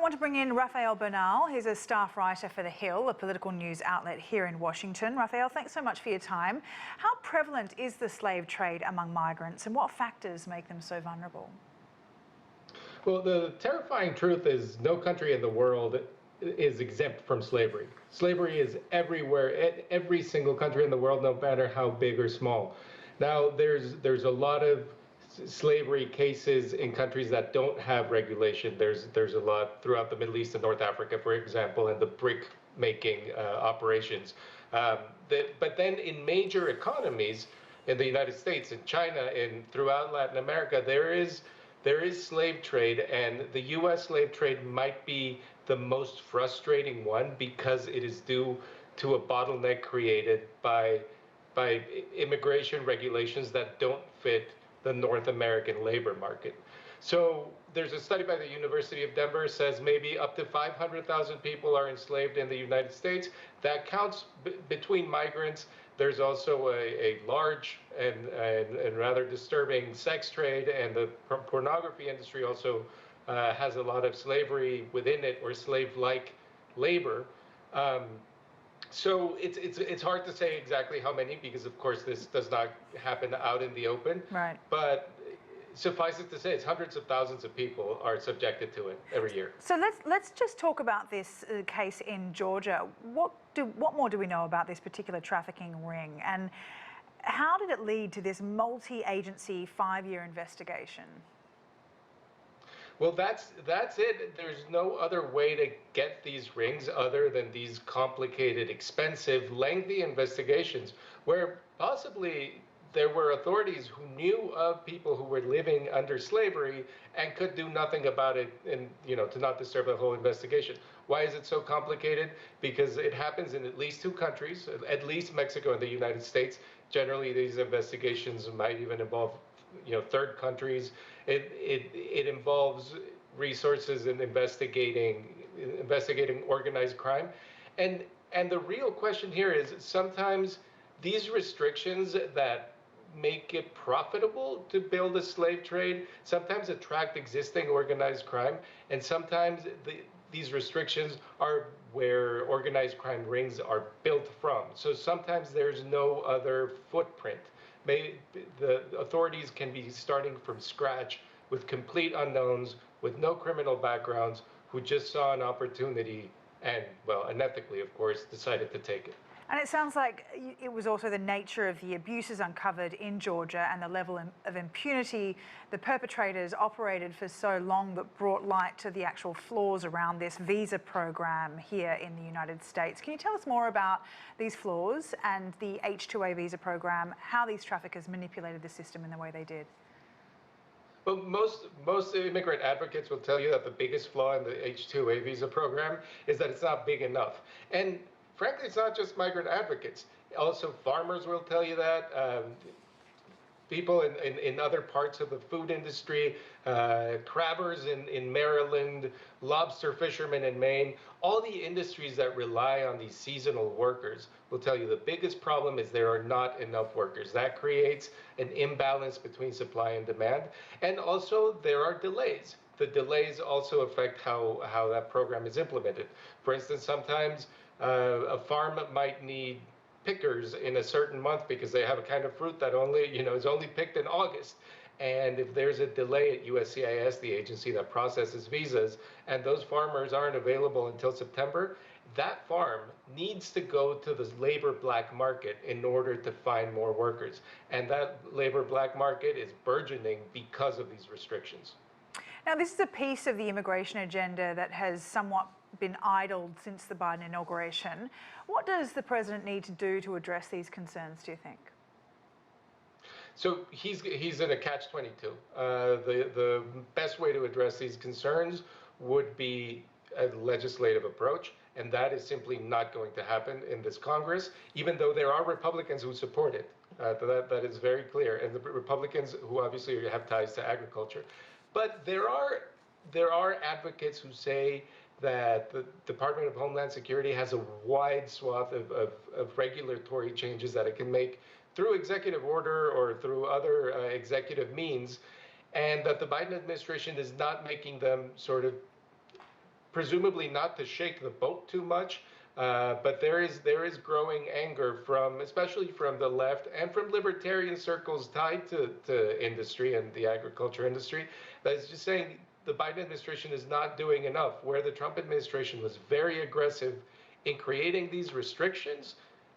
want to bring in Rafael Bernal. He's a staff writer for The Hill, a political news outlet here in Washington. Rafael, thanks so much for your time. How prevalent is the slave trade among migrants, and what factors make them so vulnerable? Well, the terrifying truth is no country in the world is exempt from slavery. Slavery is everywhere, in every single country in the world, no matter how big or small. Now, there's a lot of slavery cases in countries that don't have regulation. There's a lot throughout the Middle East and North Africa, for example, and the brick making operations. But then in major economies, in the United States, in China, and throughout Latin America, there is slave trade, and the U.S. slave trade might be the most frustrating one because it is due to a bottleneck created by immigration regulations that don't fit the North American labor market. So there's a study by the University of Denver says maybe up to 500,000 people are enslaved in the United States. That counts between migrants. There's also a large and rather disturbing sex trade, and the pornography industry also has a lot of slavery within it, or slave-like labor. So it's hard to say exactly how many, because of course this does not happen out in the open. Right. But suffice it to say, it's hundreds of thousands of people are subjected to it every year. So let's just talk about this case in Georgia. What more do we know about this particular trafficking ring, and how did it lead to this multi-agency 5-year investigation? Well, that's it. There's no other way to get these rings other than these complicated, expensive, lengthy investigations where possibly there were authorities who knew of people who were living under slavery and could do nothing about it, and to not disturb the whole investigation. Why is it so complicated? Because it happens in at least 2 countries, at least Mexico and the United States. Generally, these investigations might even involve third countries. It involves resources in investigating organized crime, and the real question here is sometimes these restrictions that make it profitable to build a slave trade sometimes attract existing organized crime, and sometimes these restrictions are where organized crime rings are built from. So sometimes there's no other footprint. The authorities can be starting from scratch with complete unknowns, with no criminal backgrounds, who just saw an opportunity and, well, unethically, of course, decided to take it. And it sounds like it was also the nature of the abuses uncovered in Georgia and the level of impunity the perpetrators operated for so long that brought light to the actual flaws around this visa program here in the United States. Can you tell us more about these flaws and the H-2A visa program, how these traffickers manipulated the system in the way they did? Well, most immigrant advocates will tell you that the biggest flaw in the H-2A visa program is that it's not big enough. And frankly, it's not just migrant advocates. Also, farmers will tell you that. People in other parts of the food industry, crabbers in Maryland, lobster fishermen in Maine, all the industries that rely on these seasonal workers will tell you the biggest problem is there are not enough workers. That creates an imbalance between supply and demand. And also, there are delays. The delays also affect how that program is implemented. For instance, sometimes a farm might need pickers in a certain month because they have a kind of fruit that is only picked in August. And if there's a delay at USCIS, the agency that processes visas, and those farmers aren't available until September, that farm needs to go to the labor black market in order to find more workers. And that labor black market is burgeoning because of these restrictions. Now, this is a piece of the immigration agenda that has somewhat been idled since the Biden inauguration. What does the president need to do to address these concerns, do you think? So he's in a catch-22. The best way to address these concerns would be a legislative approach, and that is simply not going to happen in this Congress, even though there are Republicans who support it. That is very clear, and the Republicans who obviously have ties to agriculture. But there are advocates who say that the Department of Homeland Security has a wide swath of regulatory changes that it can make through executive order or through other executive means, and that the Biden administration is not making them sort of presumably not to shake the boat too much. But there is growing anger from, especially from the left and from libertarian circles tied to industry and the agriculture industry, that is just saying the Biden administration is not doing enough, where the Trump administration was very aggressive in creating these restrictions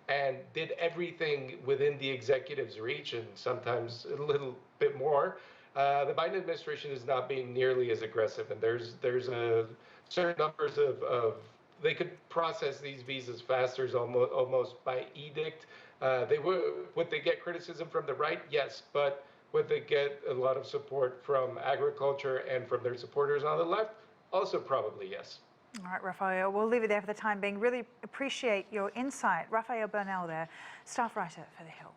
and did everything within the executive's reach and sometimes a little bit more. The Biden administration is not being nearly as aggressive, and there's a certain numbers of they could process these visas faster, almost by edict. Would they get criticism from the right? Yes, but would they get a lot of support from agriculture and from their supporters on the left? Also, probably yes. All right, Rafael, we'll leave it there for the time being. Really appreciate your insight. Rafael Bernal there, staff writer for The Hill.